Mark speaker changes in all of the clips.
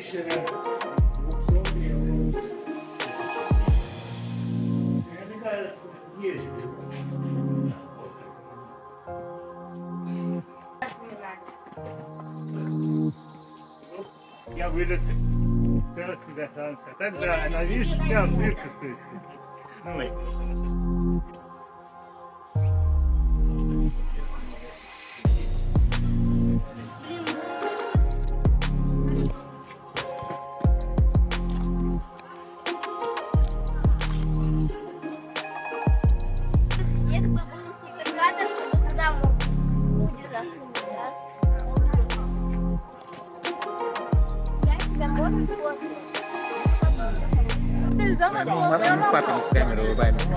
Speaker 1: ще 200 гривень. Є. Я вылез, в целости сохранился. Так да, она, видишь, вся в дырках, то есть. Ну,
Speaker 2: Если бы был снег кадр, то туда будет засунуть, да? Я тебя можно фоткать?
Speaker 3: Папин камеру улыбаемся.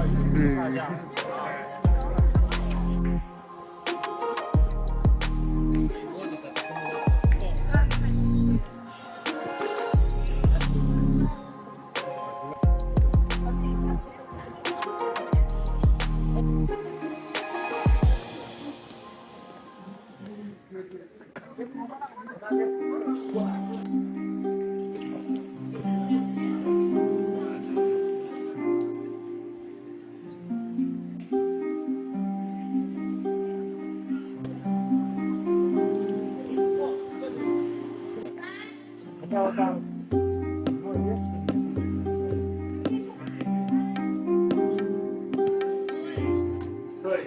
Speaker 1: стой.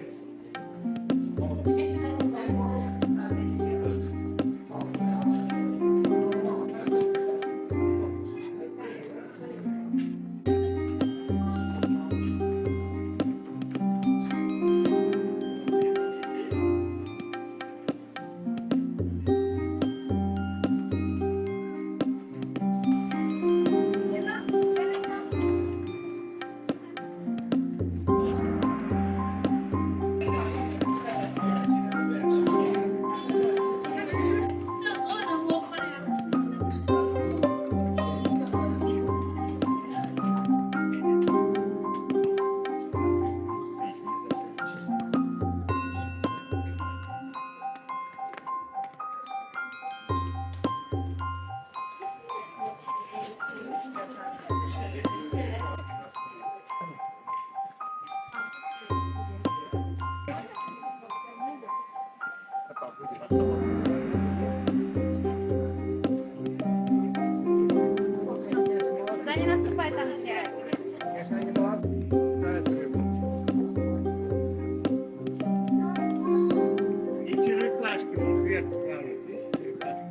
Speaker 4: Да не наступай там, теряется.
Speaker 1: И черепашки вон сверху плавают, видишь, черепашки.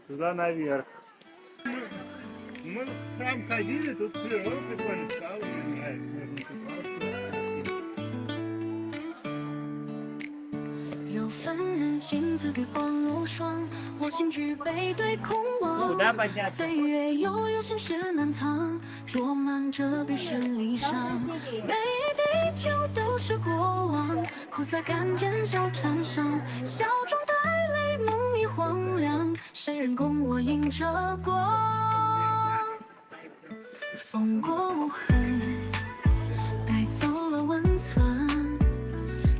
Speaker 1: Туда наверх. Мы в храм ходили, тут природа прикольно стало, мне нравится.
Speaker 5: 有份人亲自给我露霜，我心举杯对空望。岁月悠悠，心事难藏，装满着笔是离殇。每一滴酒都是过往，苦涩甘甜小禅上，笑中带泪，梦已荒凉。谁人共我迎着光？风过无痕，带走了温存，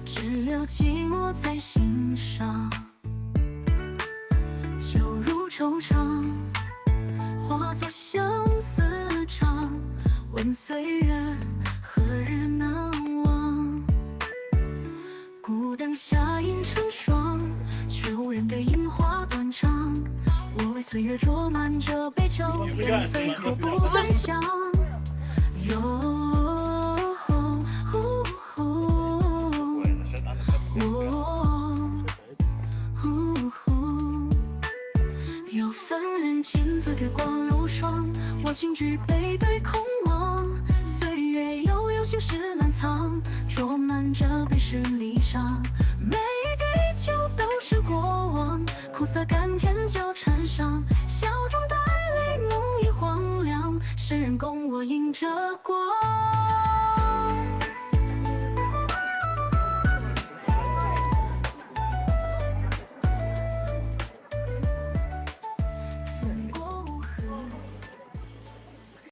Speaker 5: 只留寂寞在心上。酒入愁肠，化作相思长。问岁月何日能忘？孤灯下映成双，却无人对樱花断肠。我为岁月斟满这杯酒，愿最后不再想。哟。我请举杯对空望，岁月悠悠，心事难藏，浊满这杯是离殇。每一滴酒都是过往，苦涩甘甜交缠上，笑中带泪，梦已荒凉，世人共我迎着光。